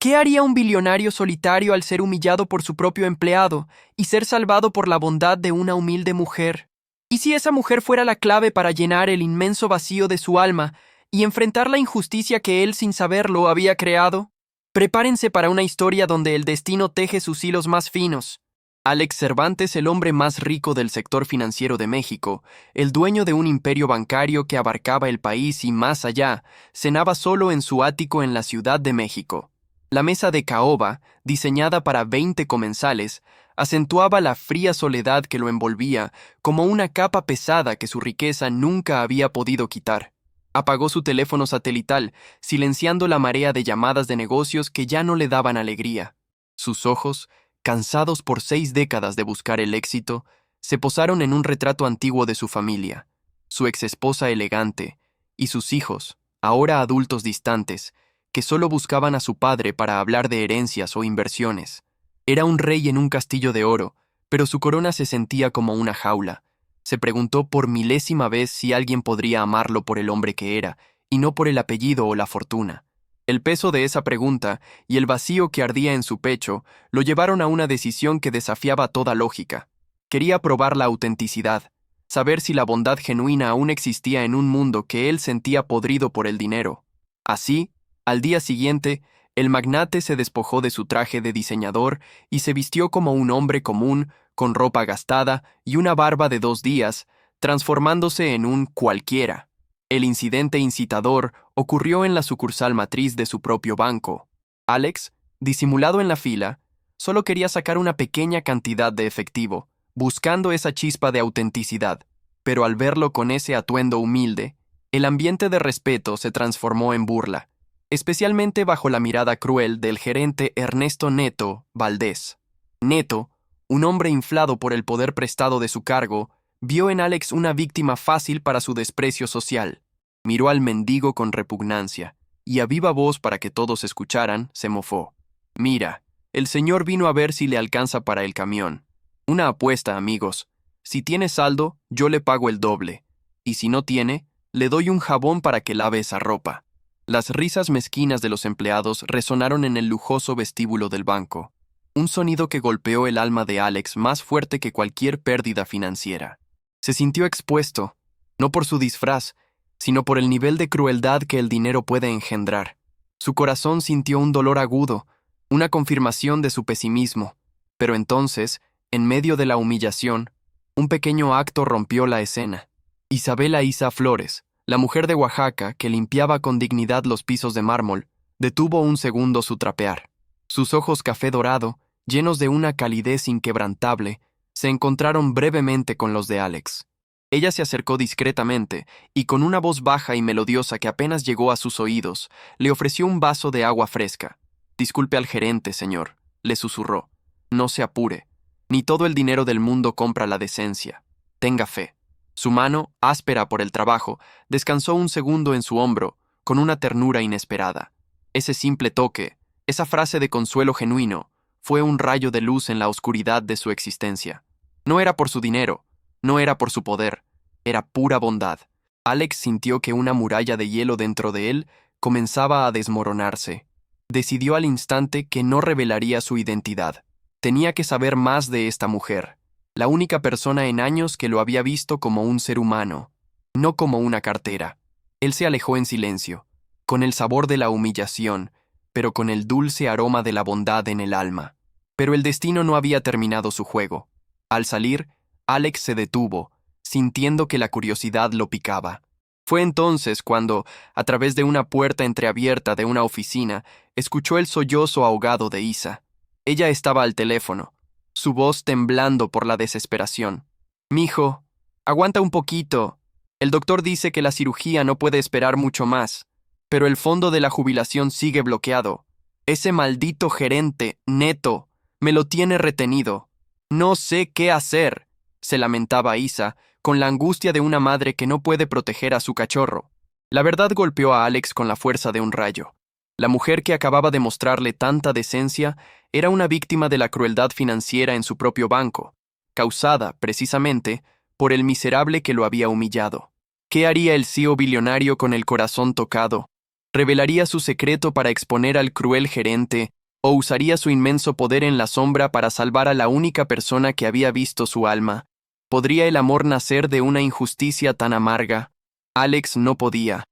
¿Qué haría un billonario solitario al ser humillado por su propio empleado y ser salvado por la bondad de una humilde mujer? ¿Y si esa mujer fuera la clave para llenar el inmenso vacío de su alma y enfrentar la injusticia que él sin saberlo había creado? Prepárense para una historia donde el destino teje sus hilos más finos. Alex Cervantes, el hombre más rico del sector financiero de México, el dueño de un imperio bancario que abarcaba el país y más allá, cenaba solo en su ático en la Ciudad de México. La mesa de caoba, diseñada para 20 comensales, acentuaba la fría soledad que lo envolvía como una capa pesada que su riqueza nunca había podido quitar. Apagó su teléfono satelital, silenciando la marea de llamadas de negocios que ya no le daban alegría. Sus ojos, cansados por 6 décadas de buscar el éxito, se posaron en un retrato antiguo de su familia, su exesposa elegante, y sus hijos, ahora adultos distantes, que solo buscaban a su padre para hablar de herencias o inversiones. Era un rey en un castillo de oro, pero su corona se sentía como una jaula. Se preguntó por milésima vez si alguien podría amarlo por el hombre que era, y no por el apellido o la fortuna. El peso de esa pregunta y el vacío que ardía en su pecho lo llevaron a una decisión que desafiaba toda lógica. Quería probar la autenticidad, saber si la bondad genuina aún existía en un mundo que él sentía podrido por el dinero. Así, al día siguiente, el magnate se despojó de su traje de diseñador y se vistió como un hombre común, con ropa gastada y una barba de 2 días, transformándose en un cualquiera. El incidente incitador ocurrió en la sucursal matriz de su propio banco. Alex, disimulado en la fila, solo quería sacar una pequeña cantidad de efectivo, buscando esa chispa de autenticidad, pero al verlo con ese atuendo humilde, el ambiente de respeto se transformó en burla, especialmente bajo la mirada cruel del gerente Ernesto Neto Valdés. Neto, un hombre inflado por el poder prestado de su cargo, vio en Alex una víctima fácil para su desprecio social. Miró al mendigo con repugnancia, y a viva voz para que todos escucharan, se mofó. «Mira, el señor vino a ver si le alcanza para el camión. Una apuesta, amigos. Si tiene saldo, yo le pago el doble. Y si no tiene, le doy un jabón para que lave esa ropa». Las risas mezquinas de los empleados resonaron en el lujoso vestíbulo del banco, un sonido que golpeó el alma de Alex más fuerte que cualquier pérdida financiera. Se sintió expuesto, no por su disfraz, sino por el nivel de crueldad que el dinero puede engendrar. Su corazón sintió un dolor agudo, una confirmación de su pesimismo, pero entonces, en medio de la humillación, un pequeño acto rompió la escena. Isabela Isa Flores, la mujer de Oaxaca que limpiaba con dignidad los pisos de mármol, detuvo un segundo su trapear. Sus ojos café dorado, llenos de una calidez inquebrantable, se encontraron brevemente con los de Alex. Ella se acercó discretamente y con una voz baja y melodiosa que apenas llegó a sus oídos, le ofreció un vaso de agua fresca. «Disculpe al gerente, señor», le susurró. «No se apure. Ni todo el dinero del mundo compra la decencia. Tenga fe». Su mano, áspera por el trabajo, descansó un segundo en su hombro, con una ternura inesperada. Ese simple toque, esa frase de consuelo genuino, fue un rayo de luz en la oscuridad de su existencia. No era por su dinero, no era por su poder, era pura bondad. Alex sintió que una muralla de hielo dentro de él comenzaba a desmoronarse. Decidió al instante que no revelaría su identidad. Tenía que saber más de esta mujer, la única persona en años que lo había visto como un ser humano, no como una cartera. Él se alejó en silencio, con el sabor de la humillación, pero con el dulce aroma de la bondad en el alma. Pero el destino no había terminado su juego. Al salir, Alex se detuvo, sintiendo que la curiosidad lo picaba. Fue entonces cuando, a través de una puerta entreabierta de una oficina, escuchó el sollozo ahogado de Isa. Ella estaba al teléfono, su voz temblando por la desesperación. «Mijo, aguanta un poquito. El doctor dice que la cirugía no puede esperar mucho más, pero el fondo de la jubilación sigue bloqueado. Ese maldito gerente, Neto, me lo tiene retenido. No sé qué hacer», se lamentaba Isa, con la angustia de una madre que no puede proteger a su cachorro. La verdad golpeó a Alex con la fuerza de un rayo. La mujer que acababa de mostrarle tanta decencia era una víctima de la crueldad financiera en su propio banco, causada, precisamente, por el miserable que lo había humillado. ¿Qué haría el CEO billonario con el corazón tocado? ¿Revelaría su secreto para exponer al cruel gerente o usaría su inmenso poder en la sombra para salvar a la única persona que había visto su alma? ¿Podría el amor nacer de una injusticia tan amarga? Alex no podía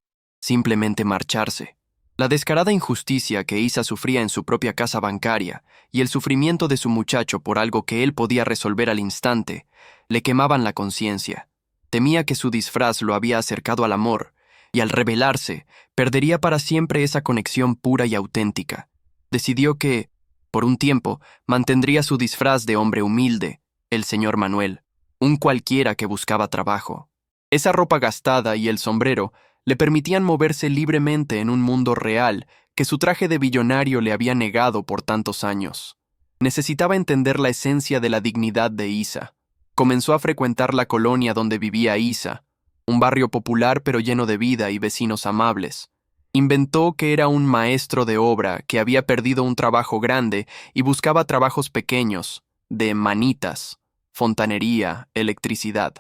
simplemente marcharse. La descarada injusticia que Isa sufría en su propia casa bancaria y el sufrimiento de su muchacho por algo que él podía resolver al instante le quemaban la conciencia. Temía que su disfraz lo había acercado al amor, y al rebelarse, perdería para siempre esa conexión pura y auténtica. Decidió que, por un tiempo, mantendría su disfraz de hombre humilde, el señor Manuel, un cualquiera que buscaba trabajo. Esa ropa gastada y el sombrero le permitían moverse libremente en un mundo real que su traje de billonario le había negado por tantos años. Necesitaba entender la esencia de la dignidad de Isa. Comenzó a frecuentar la colonia donde vivía Isa, un barrio popular pero lleno de vida y vecinos amables. Inventó que era un maestro de obra que había perdido un trabajo grande y buscaba trabajos pequeños, de manitas, fontanería, electricidad.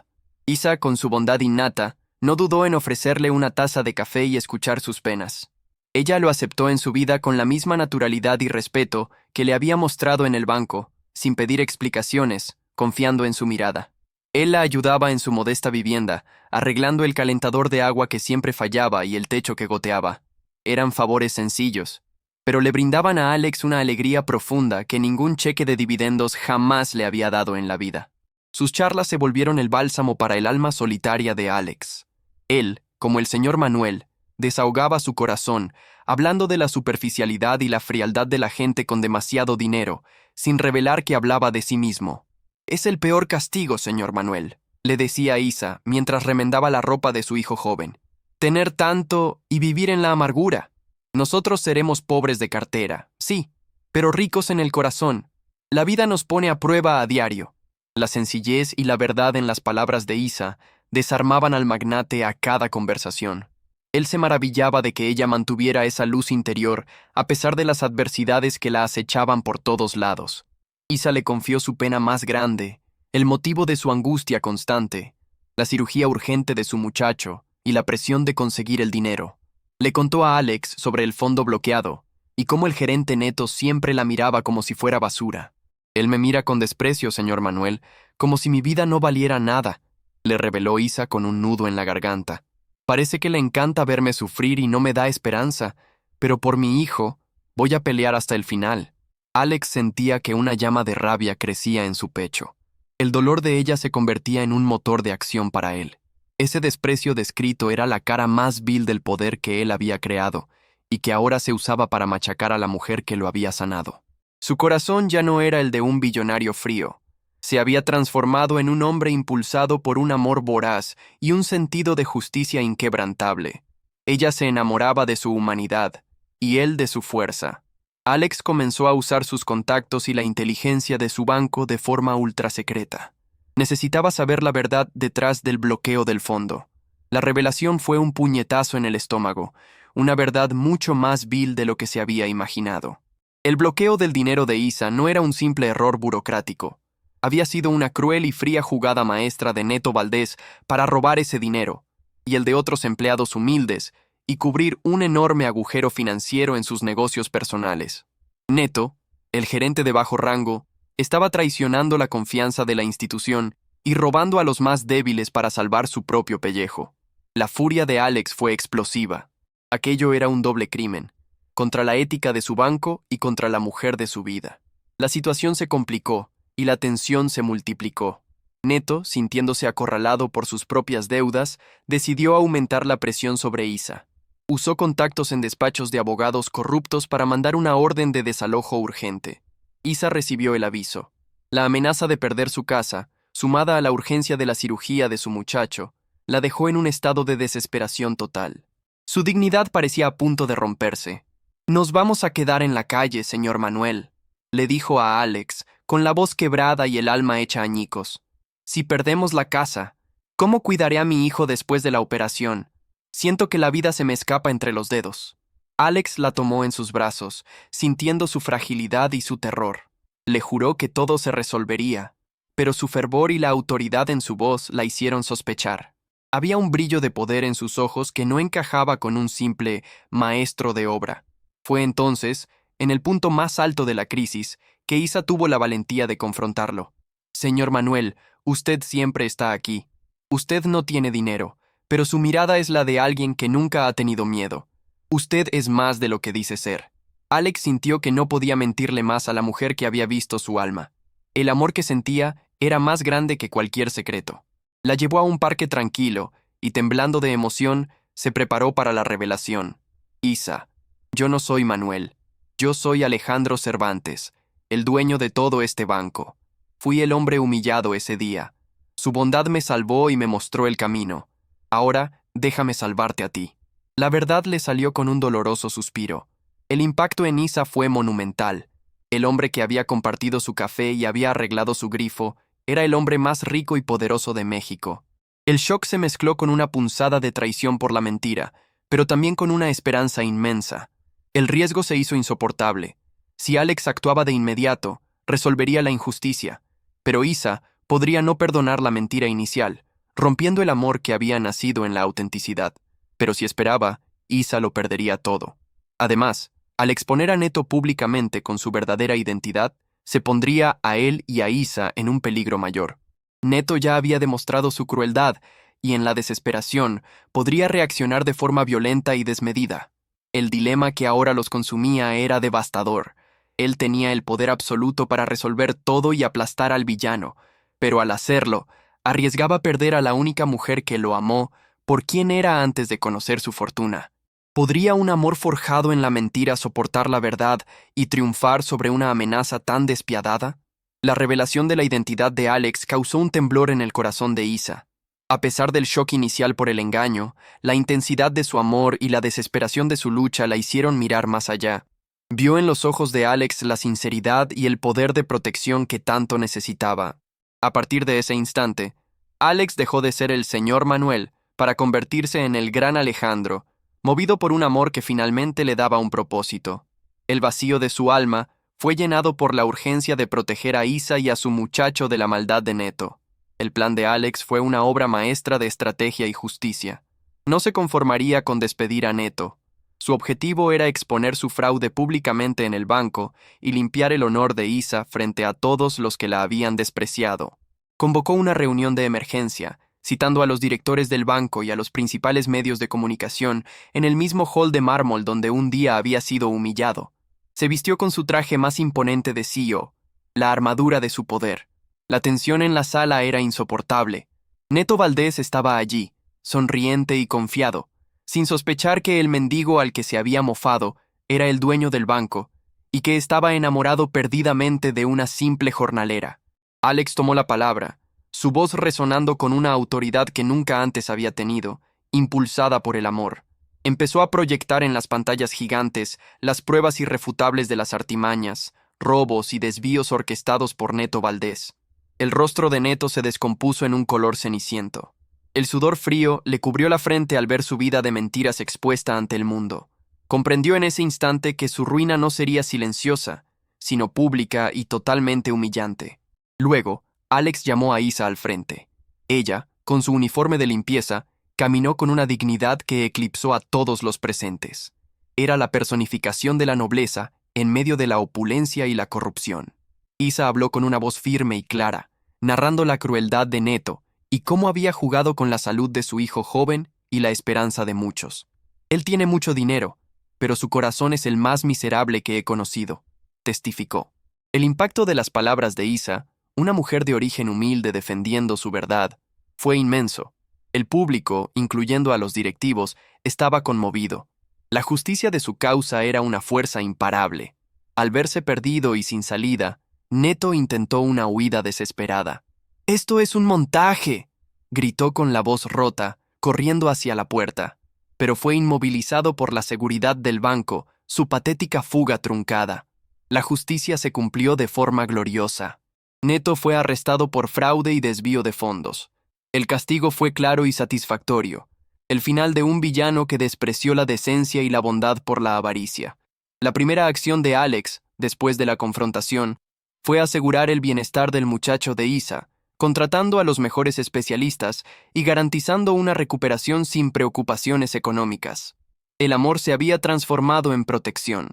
Isa, con su bondad innata, no dudó en ofrecerle una taza de café y escuchar sus penas. Ella lo aceptó en su vida con la misma naturalidad y respeto que le había mostrado en el banco, sin pedir explicaciones, confiando en su mirada. Él la ayudaba en su modesta vivienda, arreglando el calentador de agua que siempre fallaba y el techo que goteaba. Eran favores sencillos, pero le brindaban a Alex una alegría profunda que ningún cheque de dividendos jamás le había dado en la vida. Sus charlas se volvieron el bálsamo para el alma solitaria de Alex. Él, como el señor Manuel, desahogaba su corazón, hablando de la superficialidad y la frialdad de la gente con demasiado dinero, sin revelar que hablaba de sí mismo. «Es el peor castigo, señor Manuel», le decía Isa mientras remendaba la ropa de su hijo joven. «Tener tanto y vivir en la amargura. Nosotros seremos pobres de cartera, sí, pero ricos en el corazón. La vida nos pone a prueba a diario». La sencillez y la verdad en las palabras de Isa desarmaban al magnate a cada conversación. Él se maravillaba de que ella mantuviera esa luz interior a pesar de las adversidades que la acechaban por todos lados. Isa le confió su pena más grande, el motivo de su angustia constante, la cirugía urgente de su muchacho y la presión de conseguir el dinero. Le contó a Alex sobre el fondo bloqueado y cómo el gerente neto siempre la miraba como si fuera basura. «Él me mira con desprecio, señor Manuel, como si mi vida no valiera nada», le reveló Isa con un nudo en la garganta. «Parece que le encanta verme sufrir y no me da esperanza, pero por mi hijo voy a pelear hasta el final». Alex sentía que una llama de rabia crecía en su pecho. El dolor de ella se convertía en un motor de acción para él. Ese desprecio descrito era la cara más vil del poder que él había creado y que ahora se usaba para machacar a la mujer que lo había sanado. Su corazón ya no era el de un billonario frío. Se había transformado en un hombre impulsado por un amor voraz y un sentido de justicia inquebrantable. Ella se enamoraba de su humanidad y él de su fuerza. Alex comenzó a usar sus contactos y la inteligencia de su banco de forma ultrasecreta. Necesitaba saber la verdad detrás del bloqueo del fondo. La revelación fue un puñetazo en el estómago, una verdad mucho más vil de lo que se había imaginado. El bloqueo del dinero de Isa no era un simple error burocrático. Había sido una cruel y fría jugada maestra de Neto Valdés para robar ese dinero, y el de otros empleados humildes, y cubrir un enorme agujero financiero en sus negocios personales. Neto, el gerente de bajo rango, estaba traicionando la confianza de la institución y robando a los más débiles para salvar su propio pellejo. La furia de Alex fue explosiva. Aquello era un doble crimen, contra la ética de su banco y contra la mujer de su vida. La situación se complicó y la tensión se multiplicó. Neto, sintiéndose acorralado por sus propias deudas, decidió aumentar la presión sobre Isa. Usó contactos en despachos de abogados corruptos para mandar una orden de desalojo urgente. Isa recibió el aviso. La amenaza de perder su casa, sumada a la urgencia de la cirugía de su muchacho, la dejó en un estado de desesperación total. Su dignidad parecía a punto de romperse. «Nos vamos a quedar en la calle, señor Manuel», le dijo a Alex, con la voz quebrada y el alma hecha añicos. «Si perdemos la casa, ¿cómo cuidaré a mi hijo después de la operación? Siento que la vida se me escapa entre los dedos». Alex la tomó en sus brazos, sintiendo su fragilidad y su terror. Le juró que todo se resolvería, pero su fervor y la autoridad en su voz la hicieron sospechar. Había un brillo de poder en sus ojos que no encajaba con un simple maestro de obra. Fue entonces, en el punto más alto de la crisis, que Isa tuvo la valentía de confrontarlo. Señor Manuel, usted siempre está aquí. Usted no tiene dinero, pero su mirada es la de alguien que nunca ha tenido miedo. Usted es más de lo que dice ser. Alex sintió que no podía mentirle más a la mujer que había visto su alma. El amor que sentía era más grande que cualquier secreto. La llevó a un parque tranquilo y, temblando de emoción, se preparó para la revelación. Isa, yo no soy Manuel. Yo soy Alejandro Cervantes, el dueño de todo este banco. Fui el hombre humillado ese día. Su bondad me salvó y me mostró el camino. Ahora, déjame salvarte a ti. La verdad le salió con un doloroso suspiro. El impacto en Isa fue monumental. El hombre que había compartido su café y había arreglado su grifo era el hombre más rico y poderoso de México. El shock se mezcló con una punzada de traición por la mentira, pero también con una esperanza inmensa. El riesgo se hizo insoportable. Si Alex actuaba de inmediato, resolvería la injusticia, pero Isa podría no perdonar la mentira inicial, rompiendo el amor que había nacido en la autenticidad. Pero si esperaba, Isa lo perdería todo. Además, al exponer a Neto públicamente con su verdadera identidad, se pondría a él y a Isa en un peligro mayor. Neto ya había demostrado su crueldad y en la desesperación podría reaccionar de forma violenta y desmedida. El dilema que ahora los consumía era devastador. Él tenía el poder absoluto para resolver todo y aplastar al villano, pero al hacerlo, arriesgaba perder a la única mujer que lo amó por quien era antes de conocer su fortuna. ¿Podría un amor forjado en la mentira soportar la verdad y triunfar sobre una amenaza tan despiadada? La revelación de la identidad de Alex causó un temblor en el corazón de Isa. A pesar del shock inicial por el engaño, la intensidad de su amor y la desesperación de su lucha la hicieron mirar más allá. Vio en los ojos de Alex la sinceridad y el poder de protección que tanto necesitaba. A partir de ese instante, Alex dejó de ser el señor Manuel para convertirse en el gran Alejandro, movido por un amor que finalmente le daba un propósito. El vacío de su alma fue llenado por la urgencia de proteger a Isa y a su muchacho de la maldad de Neto. El plan de Alex fue una obra maestra de estrategia y justicia. No se conformaría con despedir a Neto. Su objetivo era exponer su fraude públicamente en el banco y limpiar el honor de Isa frente a todos los que la habían despreciado. Convocó una reunión de emergencia, citando a los directores del banco y a los principales medios de comunicación en el mismo hall de mármol donde un día había sido humillado. Se vistió con su traje más imponente de CEO, la armadura de su poder. La tensión en la sala era insoportable. Neto Valdés estaba allí, sonriente y confiado, sin sospechar que el mendigo al que se había mofado era el dueño del banco y que estaba enamorado perdidamente de una simple jornalera. Alex tomó la palabra, su voz resonando con una autoridad que nunca antes había tenido, impulsada por el amor. Empezó a proyectar en las pantallas gigantes las pruebas irrefutables de las artimañas, robos y desvíos orquestados por Neto Valdés. El rostro de Neto se descompuso en un color ceniciento. El sudor frío le cubrió la frente al ver su vida de mentiras expuesta ante el mundo. Comprendió en ese instante que su ruina no sería silenciosa, sino pública y totalmente humillante. Luego, Alex llamó a Isa al frente. Ella, con su uniforme de limpieza, caminó con una dignidad que eclipsó a todos los presentes. Era la personificación de la nobleza en medio de la opulencia y la corrupción. Isa habló con una voz firme y clara, narrando la crueldad de Neto y cómo había jugado con la salud de su hijo joven y la esperanza de muchos. Él tiene mucho dinero, pero su corazón es el más miserable que he conocido, testificó. El impacto de las palabras de Isa, una mujer de origen humilde defendiendo su verdad, fue inmenso. El público, incluyendo a los directivos, estaba conmovido. La justicia de su causa era una fuerza imparable. Al verse perdido y sin salida, Neto intentó una huida desesperada. «¡Esto es un montaje!», gritó con la voz rota, corriendo hacia la puerta, pero fue inmovilizado por la seguridad del banco, su patética fuga truncada. La justicia se cumplió de forma gloriosa. Neto fue arrestado por fraude y desvío de fondos. El castigo fue claro y satisfactorio. El final de un villano que despreció la decencia y la bondad por la avaricia. La primera acción de Alex, después de la confrontación, fue asegurar el bienestar del muchacho de Isa, contratando a los mejores especialistas y garantizando una recuperación sin preocupaciones económicas. El amor se había transformado en protección.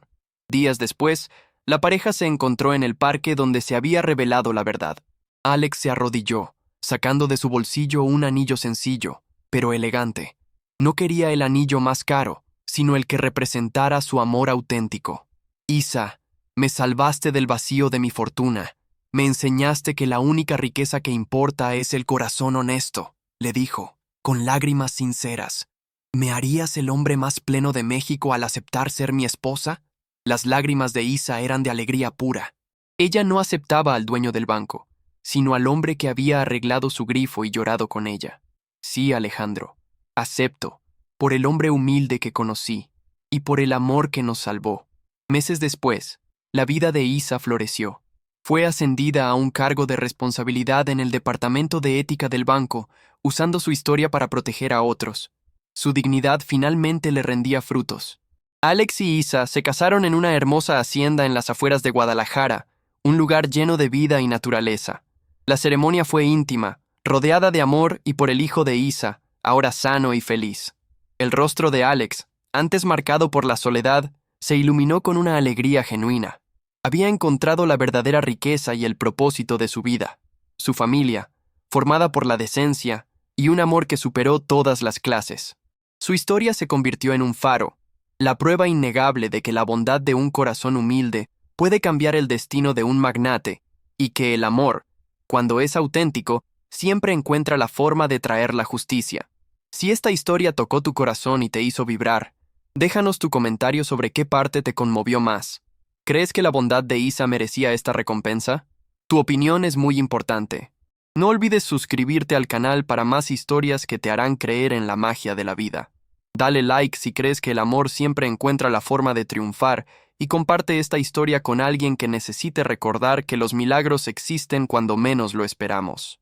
Días después, la pareja se encontró en el parque donde se había revelado la verdad. Alex se arrodilló, sacando de su bolsillo un anillo sencillo, pero elegante. No quería el anillo más caro, sino el que representara su amor auténtico. Isa, me salvaste del vacío de mi fortuna. Me enseñaste que la única riqueza que importa es el corazón honesto, le dijo, con lágrimas sinceras. ¿Me harías el hombre más pleno de México al aceptar ser mi esposa? Las lágrimas de Isa eran de alegría pura. Ella no aceptaba al dueño del banco, sino al hombre que había arreglado su grifo y llorado con ella. Sí, Alejandro, acepto, por el hombre humilde que conocí y por el amor que nos salvó. Meses después, la vida de Isa floreció. Fue ascendida a un cargo de responsabilidad en el departamento de ética del banco, usando su historia para proteger a otros. Su dignidad finalmente le rendía frutos. Alex y Isa se casaron en una hermosa hacienda en las afueras de Guadalajara, un lugar lleno de vida y naturaleza. La ceremonia fue íntima, rodeada de amor y por el hijo de Isa, ahora sano y feliz. El rostro de Alex, antes marcado por la soledad, se iluminó con una alegría genuina. Había encontrado la verdadera riqueza y el propósito de su vida, su familia, formada por la decencia y un amor que superó todas las clases. Su historia se convirtió en un faro, la prueba innegable de que la bondad de un corazón humilde puede cambiar el destino de un magnate y que el amor, cuando es auténtico, siempre encuentra la forma de traer la justicia. Si esta historia tocó tu corazón y te hizo vibrar, déjanos tu comentario sobre qué parte te conmovió más. ¿Crees que la bondad de Isa merecía esta recompensa? Tu opinión es muy importante. No olvides suscribirte al canal para más historias que te harán creer en la magia de la vida. Dale like si crees que el amor siempre encuentra la forma de triunfar y comparte esta historia con alguien que necesite recordar que los milagros existen cuando menos lo esperamos.